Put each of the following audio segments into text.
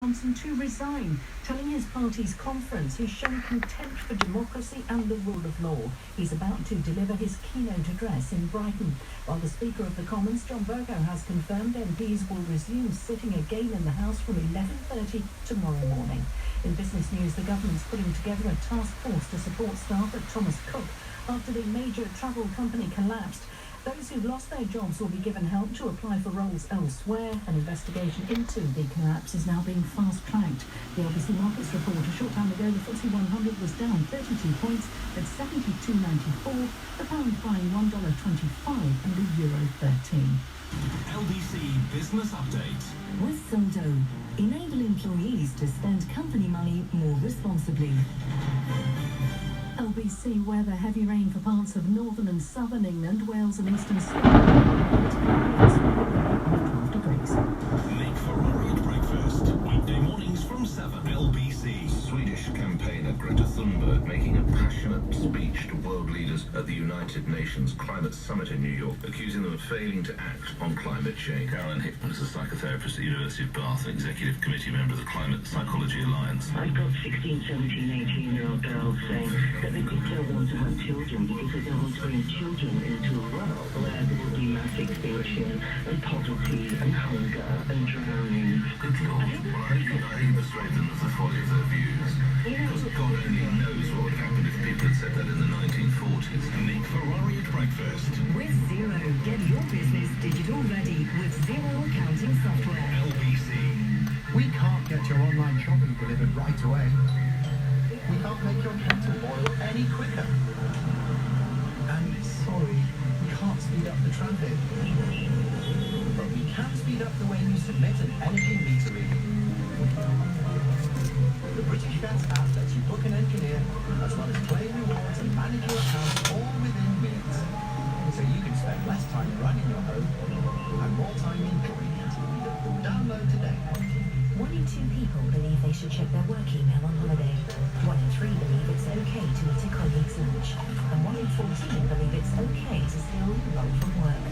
Johnson to resign, telling his party's conference he's shown contempt for democracy and the rule of law. He's about to deliver his keynote address in Brighton, while the Speaker of the Commons, John Bercow, has confirmed MPs will resume sitting again in the House from 11:30 tomorrow morning. In business news, the government's putting together a task force to support staff at Thomas Cook after the major travel company collapsed. Those who've lost their jobs will be given help to apply for roles elsewhere. An investigation into the collapse is now being fast-tracked. The LBC Markets report a short time ago, the FTSE 100 was down 32 points at 72.94, the pound buying $1.25 and the euro 13. LBC Business Update. With Soldo, enable employees to spend company money more responsibly. LBC weather: heavy rain for parts of northern and southern England, Wales and eastern Scotland. 12 degrees. Nick Ferrari at breakfast. Weekday mornings from 7. LBC. Swedish campaigner Greta Thunberg making a passionate speech to world leaders at the United Nations Climate Summit in New York, accusing them of failing to act on climate change. Caroline Hickman is a psychotherapist at the University of Bath and executive committee member of the Climate Psychology Alliance. I've got 16, 17, 18-year-old girls saying that they just don't want to have children because they don't want to bring children into a world where there will be mass extinction and poverty and hunger and drowning. Good Lord. Well, I hate the strengthening of the folly of their views. Because God only knows what would happen if people had said that in the 1940s. Nick Ferrari at breakfast. With Xero, get your business digital ready with Xero accounting software. LBC. We can't get your online shopping delivered right away. We can't make your kettle boil any quicker. And sorry, we can't speed up the traffic. But we can speed up the way you submit an energy meter reading. The British Gas app lets you book an engineer, as well as claim rewards and manage your account all within minutes. So you can spend less time running your home and more time enjoying it. Download today. 1 in 2 people believe they should check their work email on holiday. 1 in 3 believe it's okay to eat a colleague's lunch. And 1 in 14 believe it's okay to steal roll from work.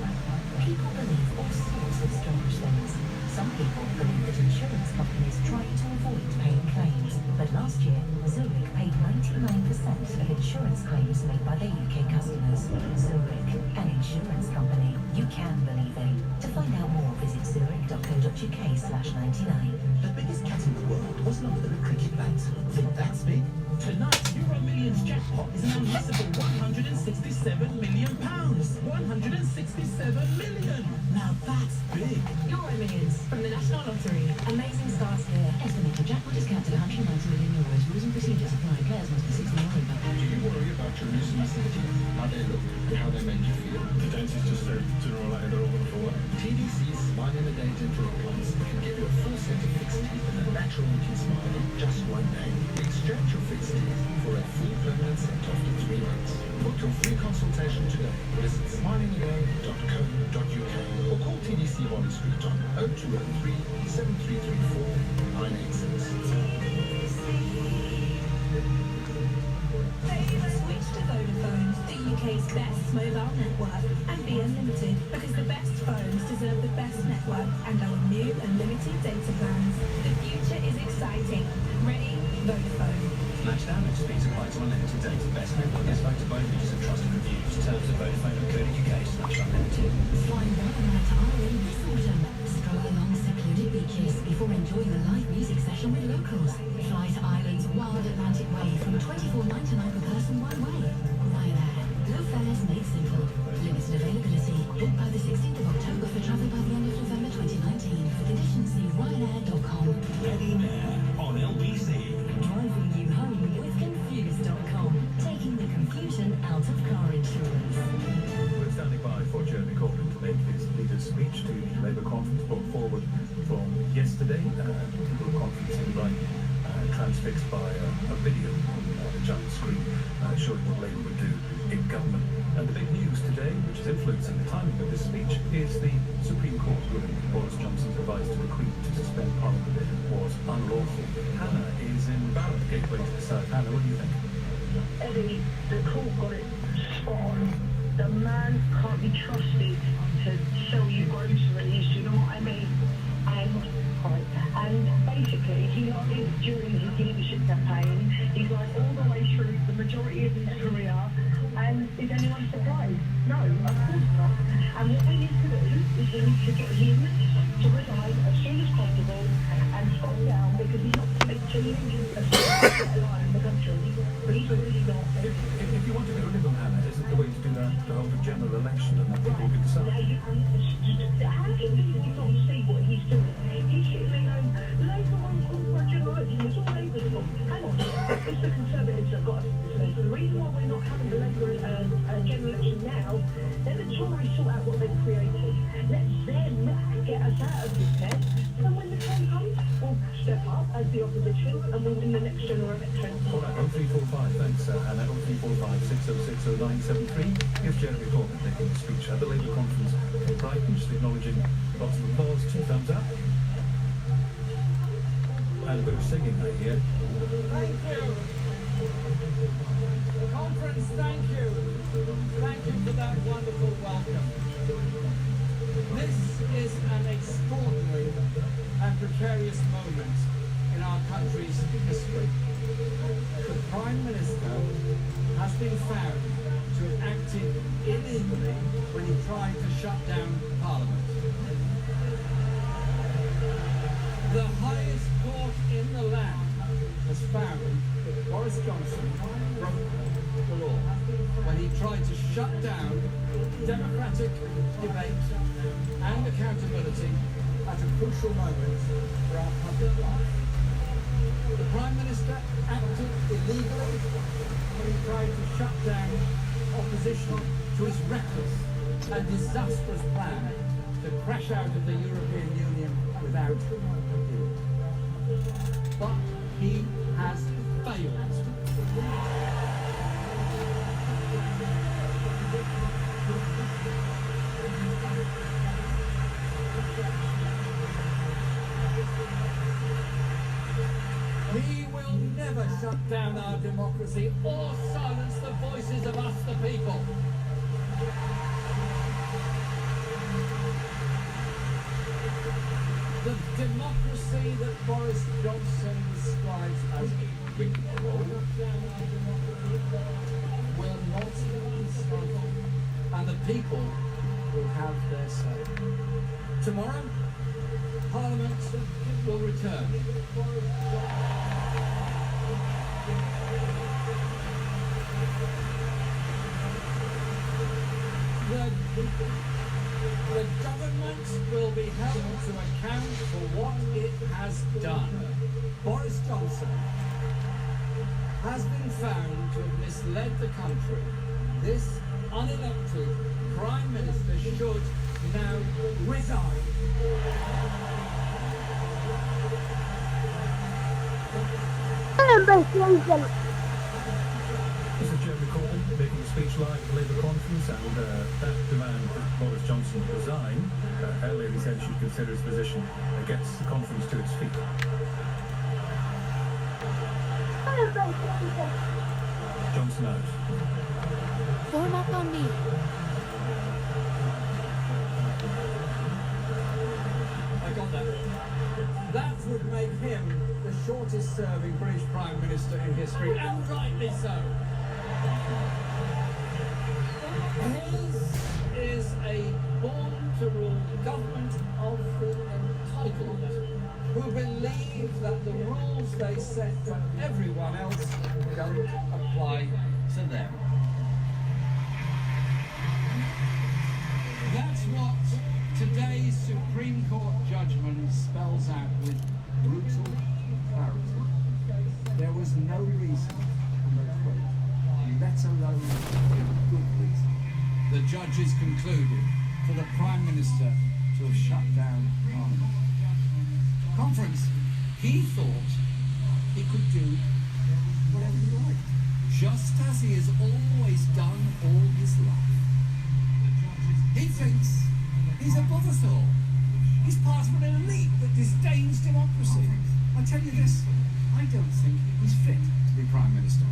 People believe all sorts of strange things. Some people believe that insurance companies try to avoid paying claims. But last year, Zurich paid 99% of insurance claims made by their UK customers. Zurich, an insurance company you can believe in. To find out more, visit zurich.co.uk/99. The biggest cat in the world wasn't under the cricket bat. Think that's big? Tonight, Euro Millions jackpot is an unmissable £167 million. 167 million! Now that's big. Euro Millions from the National Lottery. Amazing starts here. Estimated jackpot is capped at €190 million. Rules and procedures apply. Players must be 16 or over. Do you worry about your ethnicity? How they look, how they make you feel? The dentist just said sooner or later they're all going to fall out. TDC's Smile in a Day dental implants can give you a full set of fixed teeth and a natural looking smile in just one day. Exchange your fixed teeth for a full permanent set after 3 months. Book your free consultation today. Visit smilingagain.co.uk or call TDC Holly Street on 0203 7334 986. Switch to Vodafone, the UK's best mobile network, and be unlimited because the best phones deserve the best network and our new unlimited data plans. The future is exciting. Ready? Vodafone. Match download speeds apply to unlimited data. Best network is voted by users and trusted reviews. Terms of Vodafone.co.uk/unlimited. Fly Wonderland to Ireland this autumn. Stroll along secluded beaches before enjoying a live music session with locals. Fly to Ireland's wild Atlantic Way from $24.99 per person one way. Ryanair. Low fares made simple. Limited availability. Book by the 16th of October for travel by the end of November 2019. For conditions, see ryanair.com. Ready now on LBC. Driving you home with Confused.com. Taking the confusion out of car insurance. We're standing by for Jeremy Corbyn to make his leader's speech to the Labour conference brought forward from yesterday. The conference in Brighton, transfixed by a video on the giant screen showing what Labour would do in government. And the big news today, which is influencing the timing of this speech, is the Supreme Court ruling Boris Johnson's advice to the Queen to suspend Parliament was unlawful. Hannah is in Barrow, gateway to the south. Hannah, what do you think? Eddie, the court got it spot on. The man can't be trusted to sell you groceries, you know what I mean? And Right. And basically, he lied during his leadership campaign. He's lied all the way through the majority of his career. And is anyone surprised? No, of course not. And what we need to do is we need to get him to resign as soon as possible and stop down because he's not fit to lead a line in the country. But he's really not. If you want to get rid of him, Hannah, isn't the way to do that to hold a general election and then people can decide? How can you not see what he's doing? He's sitting there going, Labour won't call for a general election. It's all Labour's fault. Hang on. It's the Conservatives that have got us into this. The reason why we're not having the Labour general election now, let the Tories sort out what they've created. Let them get us out of this mess. And when the time comes, we'll step up as the opposition and we'll win the next general election. All right, 0345, thanks, Hannah. 0345 606 0973. Here's Jeremy Corbyn making a speech at the Labour conference in Brighton, just acknowledging lots of applause, 2 thumbs up. And a bit of singing I hear. Thank you. Conference, thank you. Thank you for that wonderful welcome. This is an extraordinary and precarious moment in our country's history. The Prime Minister has been found to have acted illegally when he tried to shut down Parliament. The highest court in the land has found that Boris Johnson broke the law when he tried to shut down democratic debate and accountability at a crucial moment for our public life. The Prime Minister acted illegally when he tried to shut down opposition to his reckless and disastrous plan to crash out of the European Union without a deal. But he has failed. He will never shut down our democracy or silence the voices of us, the people. The democracy that Boris Johnson describes as equal will not be stifled, and the people will have their say. Tomorrow, Parliament will return. The government will be held to account for what it has done. Boris Johnson has been found to have misled the country. This unelected Prime Minister should now resign. This is Jeremy Corbyn making a speech live at the Labour conference, and that demand that Boris Johnson resign, earlier he said should consider his position against the conference to its feet. Johnson out. Form up on me. I got that. That would make him the shortest serving British Prime Minister in history, and rightly so. His is a born-to-rule government of the entitled, who believe that the rules they set for everyone else don't apply to them. That's what today's Supreme Court judgment spells out with brutal clarity. There was no reason for the quit, let alone a good reason. The judges concluded for the Prime Minister to have shut down Parliament. Conference, he thought he could do whatever he liked, just as he has always done all his life. He thinks he's above us all. He's part of an elite that disdains democracy. I tell you this, I don't think he's fit to be Prime Minister.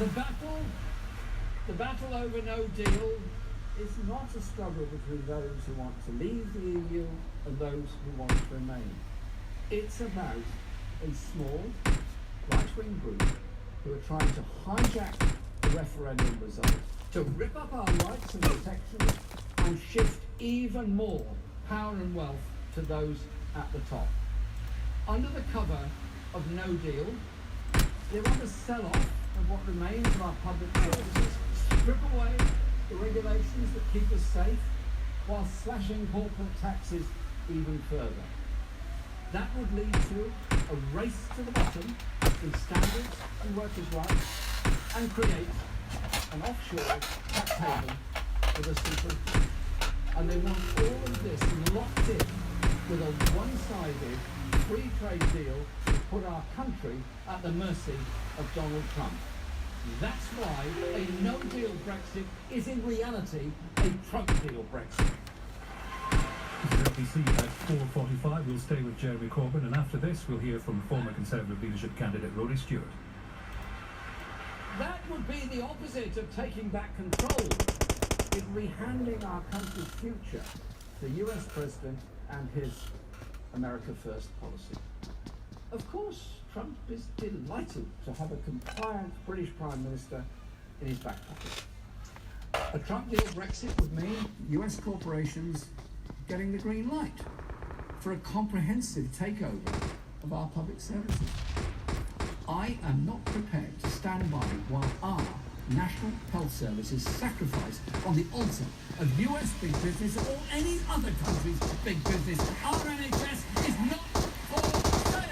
The battle over no deal is not a struggle between those who want to leave the EU and those who want to remain. It's about a small right-wing group who are trying to hijack the referendum result, to rip up our rights and protections and shift even more power and wealth to those at the top. Under the cover of no deal, they want to sell off of what remains of our public services, strip away the regulations that keep us safe, while slashing corporate taxes even further. That would lead to a race to the bottom in standards and workers' rights, and create an offshore tax haven with a super. And they want all of this locked in with a one-sided free trade deal to put our country at the mercy of Donald Trump. That's why a no-deal Brexit is in reality a Trump-deal Brexit. This is LBC at 4:45. We'll stay with Jeremy Corbyn, and after this we'll hear from former Conservative leadership candidate Rory Stewart. That would be the opposite of taking back control. It would be handing our country's future to the US President and his America First policy. Of course, Trump is delighted to have a compliant British Prime Minister in his back pocket. A Trump-deal Brexit would mean US corporations getting the green light for a comprehensive takeover of our public services. I am not prepared to stand by while our National Health Service is sacrificed on the altar of US big business or any other country's big business. Our NHS is not for sale.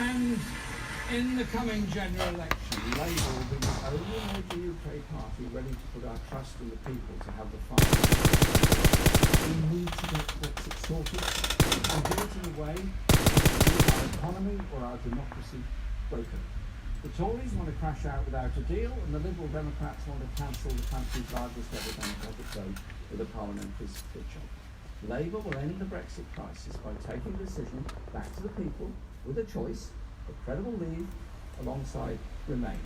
And in the coming general election, Labour will be the only major UK party ready to put our trust in the people to have the final. We need to get Brexit sorted and do it in a way that our economy or our democracy broken. The Tories want to crash out without a deal, and the Liberal Democrats want to cancel the country's largest ever democratic vote with a parliamentary switch-off. Labour will end the Brexit crisis by taking the decision back to the people with a choice of credible leave alongside Remain.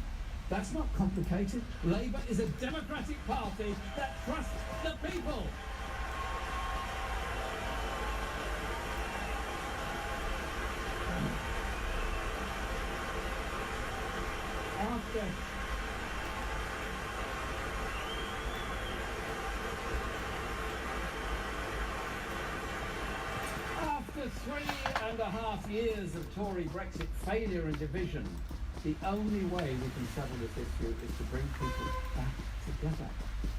That's not complicated. Labour is a democratic party that trusts the people. After 3.5 years of Tory Brexit failure and division, the only way we can settle this issue is to bring people back together,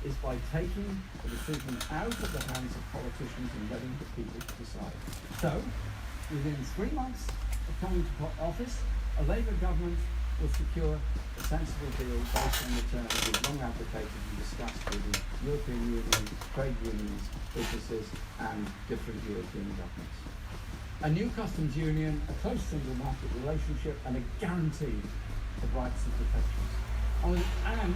is by taking the decision out of the hands of politicians and letting the people decide. So, within 3 months of coming to office, a Labour government will secure a sensible deal based on the terms we've long advocated and discussed with the European Union, trade unions, businesses and different European governments. A new customs union, a close single market relationship and a guarantee of rights and protections. And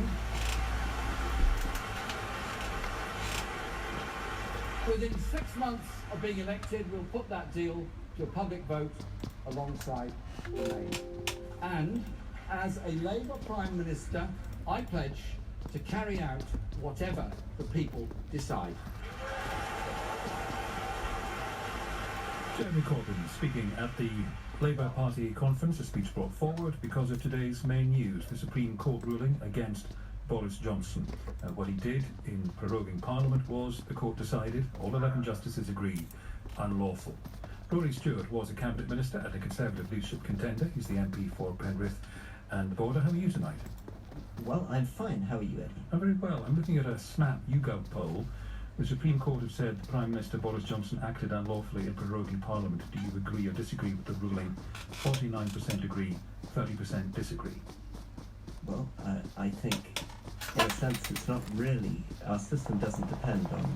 within 6 months of being elected, we'll put that deal to a public vote alongside Remain. And as a Labour Prime Minister, I pledge to carry out whatever the people decide. Jeremy Corbyn speaking at the Labour Party conference, a speech brought forward because of today's main news, the Supreme Court ruling against Boris Johnson. What he did in proroguing Parliament was, the court decided, all 11 justices agreed, unlawful. Rory Stewart was a cabinet minister and a Conservative leadership contender. He's the MP for Penrith and the Border. How are you tonight? Well, I'm fine. How are you, Eddie? I'm very well. I'm looking at a Snap YouGov poll. The Supreme Court have said Prime Minister Boris Johnson acted unlawfully in proroguing Parliament. Do you agree or disagree with the ruling? 49% agree, 30% disagree. Well, I think, in a sense, it's not really. Our system doesn't depend on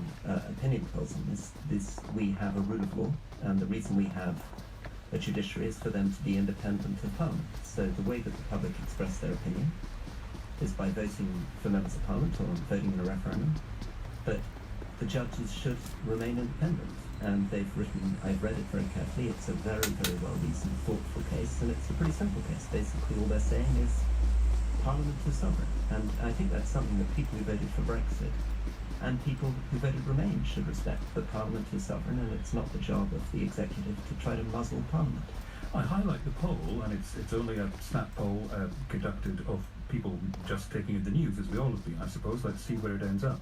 opinion polls on this. We have a rule of law, and the reason we have a judiciary is for them to be independent of Parliament. So the way that the public express their opinion is by voting for members of Parliament or voting in a referendum. But the judges should remain independent. And they've written, I've read it very carefully, it's a very, very well-reasoned, thoughtful case, and it's a pretty simple case. Basically all they're saying is Parliament is sovereign. And I think that's something that people who voted for Brexit and people who voted Remain should respect, that Parliament is sovereign and it's not the job of the executive to try to muzzle Parliament. I highlight the poll, and it's only a snap poll conducted of people just taking in the news, as we all have been, I suppose. Let's see where it ends up.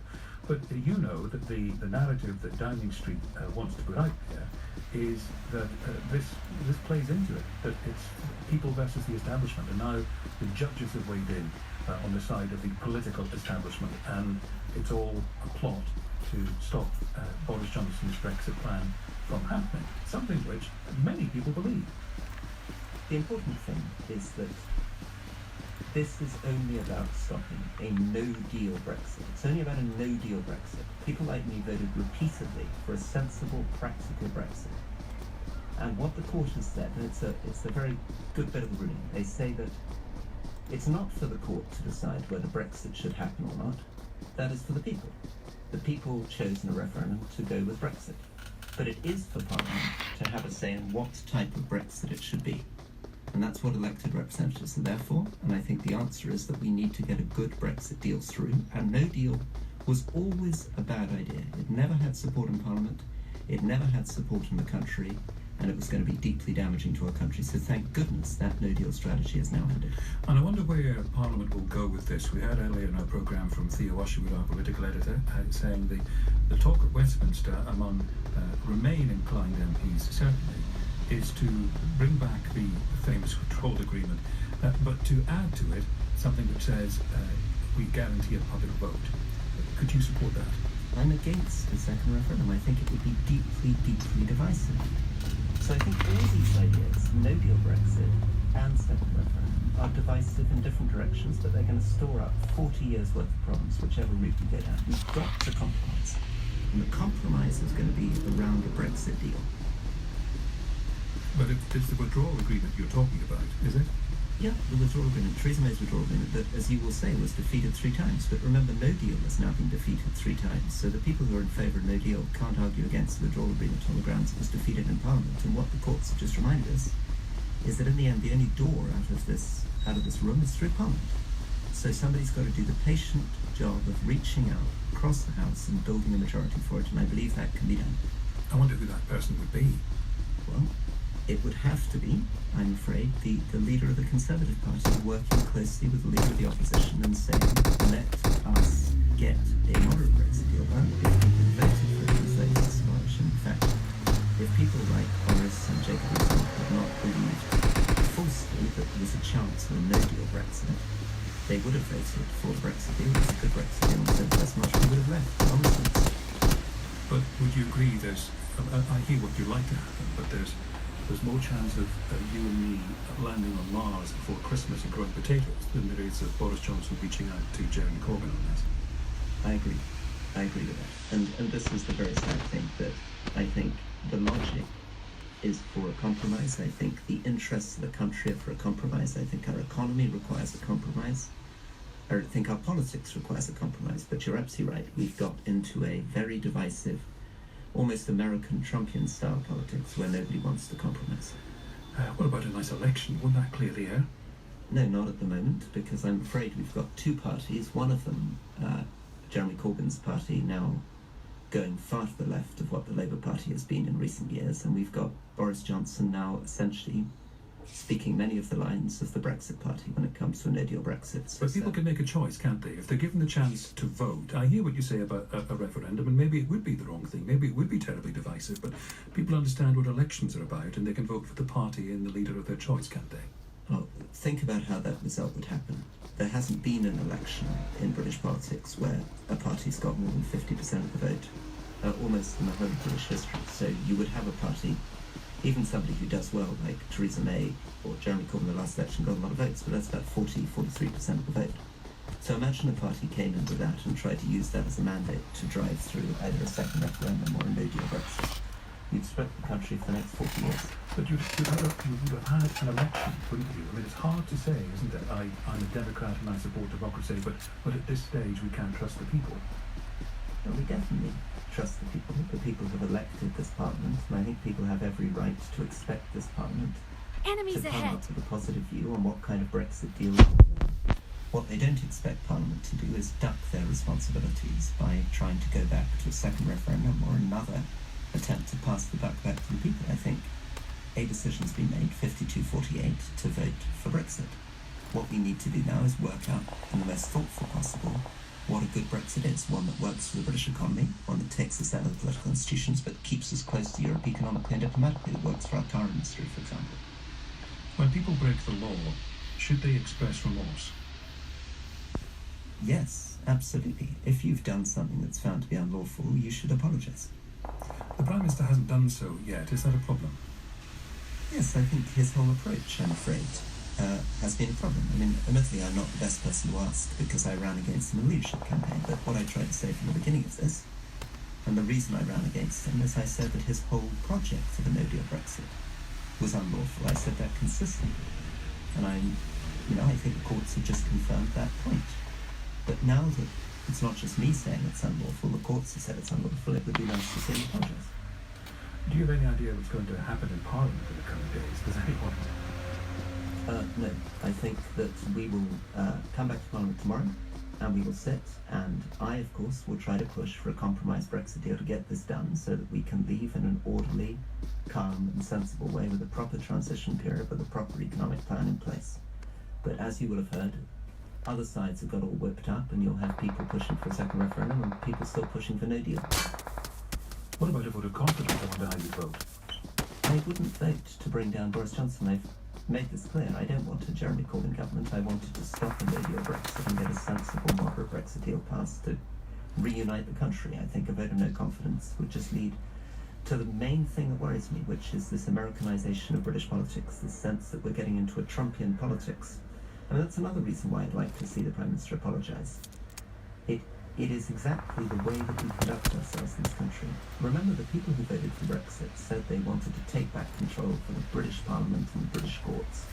But you know that the narrative that Downing Street wants to put out there is that this plays into it, that it's people versus the establishment, and now the judges have weighed in on the side of the political establishment, and it's all a plot to stop Boris Johnson's Brexit plan from happening, something which many people believe. The important thing is that this is only about stopping a no-deal Brexit. It's only about a no-deal Brexit. People like me voted repeatedly for a sensible, practical Brexit. And what the court has said, and it's a very good bit of the ruling, they say that it's not for the court to decide whether Brexit should happen or not. That is for the people. The people chose in a referendum to go with Brexit. But it is for Parliament to have a say in what type of Brexit it should be. And that's what elected representatives are there for. And I think the answer is that we need to get a good Brexit deal through. And no deal was always a bad idea. It never had support in Parliament. It never had support in the country. And it was going to be deeply damaging to our country. So thank goodness that no-deal strategy is now ended. And I wonder where Parliament will go with this. We had earlier in our programme from Theo Washerwood, our political editor, saying the talk at Westminster among Remain-inclined MPs certainly is to bring back the famous withdrawal agreement, but to add to it something that says we guarantee a public vote. Could you support that? I'm against the second referendum. I think it would be deeply, deeply divisive. So I think all these ideas, no-deal Brexit and second referendum, are divisive in different directions, but they're going to store up 40 years' worth of problems, whichever route we go down. We've got to compromise. And the compromise is going to be around a Brexit deal. But it's the withdrawal agreement you're talking about, is it? Yeah, the withdrawal agreement, Theresa May's withdrawal agreement, that, as you will say, was defeated 3 times. But remember, no deal has now been defeated 3 times. So the people who are in favour of no deal can't argue against the withdrawal agreement on the grounds it was defeated in Parliament. And what the courts have just reminded us is that in the end, the only door out of this room is through Parliament. So somebody's got to do the patient job of reaching out across the House and building a majority for it, and I believe that can be done. I wonder who that person would be. Well, it would have to be, I'm afraid, the leader of the Conservative Party, working closely with the leader of the opposition and saying, let us get a moderate Brexit deal done. If people voted for it, these votes are Scottish. In fact, if people like Boris and Jacob Rees-Mogg had not believed falsely that there was a chance of a no-deal Brexit, they would have voted for the Brexit deal. It's a good Brexit deal on the 31st March, we would have left. Nonsense. But would you agree I hear what you'd like to happen, but there's more chance of you and me landing on Mars before Christmas and growing potatoes than there is of Boris Johnson reaching out to Jeremy Corbyn on this. I agree with that. And this is the very sad thing, that I think the logic is for a compromise. I think the interests of the country are for a compromise. I think our economy requires a compromise. I think our politics requires a compromise. But you're absolutely right. We've got into a very divisive, almost American Trumpian style politics where nobody wants to compromise. What about a nice election? Wouldn't that clear the air? No, not at the moment, because I'm afraid we've got 2 parties. One of them, Jeremy Corbyn's party, now going far to the left of what the Labour Party has been in recent years, and we've got Boris Johnson now essentially speaking many of the lines of the Brexit Party when it comes to a no-deal Brexit. So but people can make a choice, can't they? If they're given the chance to vote. I hear what you say about a referendum, and maybe it would be the wrong thing. Maybe it would be terribly divisive, but people understand what elections are about, and they can vote for the party and the leader of their choice, can't they? Well, think about how that result would happen. There hasn't been an election in British politics where a party's got more than 50% of the vote, almost in the whole of British history. So you would have a party, even somebody who does well, like Theresa May or Jeremy Corbyn in the last election, got a lot of votes, but that's about 43% of the vote. So imagine a party came in with that and tried to use that as a mandate to drive through either a second referendum or a no-deal Brexit. You'd split the country for the next 40 years. But you would have had an election, wouldn't you? I mean, it's hard to say, isn't it? I'm a Democrat and I support democracy, but at this stage we can't trust the people. No, we definitely trust the people. The people have elected this parliament, and I think people have every right to expect this parliament Enemies to come ahead. up with a positive view on what kind of Brexit deal. What they don't expect Parliament to do is duck their responsibilities by trying to go back to a second referendum or another attempt to pass the buck back to the people. I think a decision's been made, 52-48, to vote for Brexit. What we need to do now is work out in the most thoughtful possible what a good Brexit is, one that works for the British economy, one that takes us out of the political institutions but keeps us close to Europe economically and diplomatically, that works for our car industry, for example. When people break the law, should they express remorse? Yes, absolutely. If you've done something that's found to be unlawful, you should apologise. The Prime Minister hasn't done so yet. Is that a problem? Yes, I think his whole approach, I'm afraid, has been a problem. I mean, admittedly, I'm not the best person to ask because I ran against him in a leadership campaign, but what I tried to say from the beginning of this, and the reason I ran against him, is I said that his whole project for the no-deal Brexit was unlawful. I said that consistently. And I think the courts have just confirmed that point. But now that it's not just me saying it's unlawful, the courts have said it's unlawful, it would be nice to see him apologise. Do you have any idea what's going to happen in Parliament in the coming days? Does anyone? No. I think that we will come back to Parliament tomorrow, and we will sit, and I, of course, will try to push for a compromise Brexit deal to get this done so that we can leave in an orderly, calm and sensible way with a proper transition period with a proper economic plan in place. But as you will have heard, other sides have got all whipped up, and you'll have people pushing for a second referendum and people still pushing for no deal. What about a vote of confidence? I wonder how you vote. I wouldn't vote to bring down Boris Johnson. I've made this clear. I don't want a Jeremy Corbyn government. I wanted to stop a no-deal Brexit and get a sensible, moderate Brexit deal passed to reunite the country. I think a vote of no confidence would just lead to the main thing that worries me, which is this Americanization of British politics, this sense that we're getting into a Trumpian politics. And that's another reason why I'd like to see the Prime Minister apologise. It is exactly the way that we conduct ourselves in this country. Remember, the people who voted for Brexit said they wanted to take back control for the British Parliament and the British courts.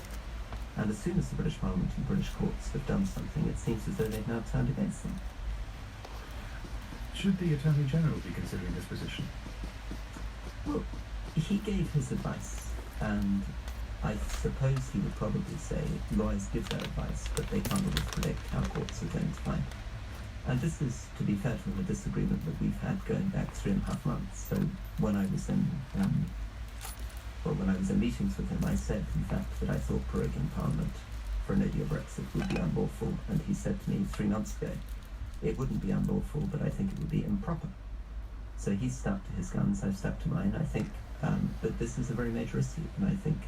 And as soon as the British Parliament and British courts have done something, it seems as though they've now turned against them. Should the Attorney General be considering this position? Well, he gave his advice, and I suppose he would probably say lawyers give their advice, but they can't always predict how courts are going to find. And this is, to be fair to him, a disagreement that we've had going back 3.5 months. So when I was in meetings with him, I said, in fact, that I thought proroguing Parliament for a no-deal Brexit would be unlawful, and he said to me 3 months ago, it wouldn't be unlawful, but I think it would be improper. So he stuck to his guns, I've stuck to mine. I think that this is a very major issue, and I think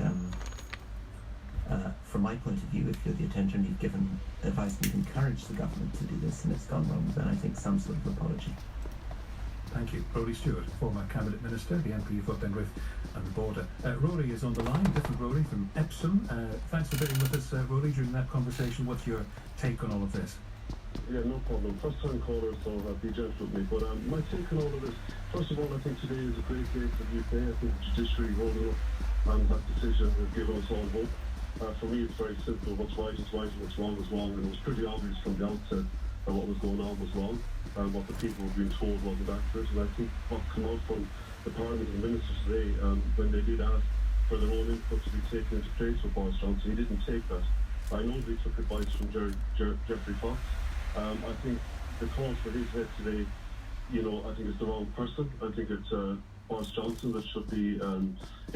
from my point of view, if you're the Attorney General, you've given advice and you've encouraged the government to do this and it's gone wrong, then I think some sort of apology. Thank you. Rory Stewart, former Cabinet Minister, the MP for Penrith and the Border. Rory is on the line, different Rory from Epsom. Thanks for being with us, Rory, during that conversation. What's your take on all of this? Yeah, no problem. First time caller, so be gentle with me. But my take on all of this, first of all, I think today is a great day for the UK. I think the judiciary holding up and that decision has given us all hope. For me, it's very simple. What's right is right and what's wrong is wrong. And it was pretty obvious from the outset that what was going on was wrong and what the people were being told wasn't accurate. And I think what came out from the Parliament and ministers today, when they did ask for their own input to be taken into place for Boris Johnson, he didn't take that. I know they took advice from Geoffrey Fox. I think the call for his head today, I think it's the wrong person. I think it's Boris Johnson that should be,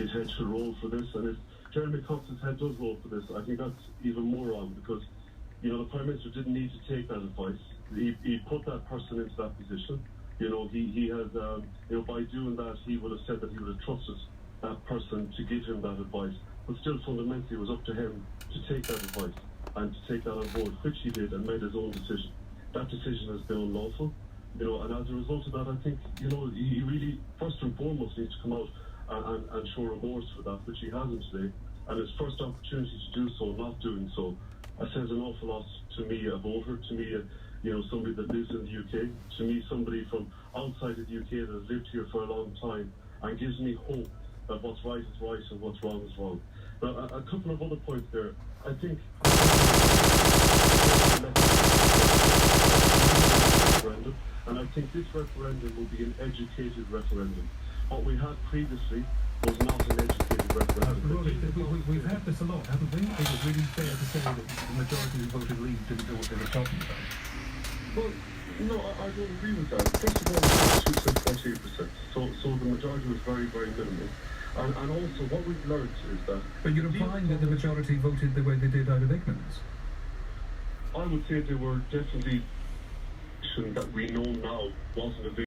his head should roll for this. And if Jeremy Cox's head does roll for this, I think that's even more wrong because, the Prime Minister didn't need to take that advice. He put that person into that position. He has, by doing that, he would have said that he would have trusted that person to give him that advice. But still, fundamentally, it was up to him to take that advice and to take that on board, which he did and made his own decision. That decision has been unlawful, and as a result of that, I think, he really, first and foremost, needs to come out and show remorse for that, which he hasn't today. And his first opportunity to do so, not doing so, says an awful lot to me, a voter, to me, somebody that lives in the UK, to me, somebody from outside of the UK that has lived here for a long time, and gives me hope that what's right is right and what's wrong is wrong. Now, a couple of other points there. I think referendum, and I think this referendum will be an educated referendum. What we had previously was not an educated referendum. We've had this a lot, haven't we? Is it really fair to say that the majority who voted Leave didn't know what they were talking about? Well, no, I don't agree with that. First of all, the 48%. So the majority was very, very minimal. And also, what we've learned is that... But you're implying that the majority voted the way they did out of ignorance? I would say they were definitely... that we know now wasn't a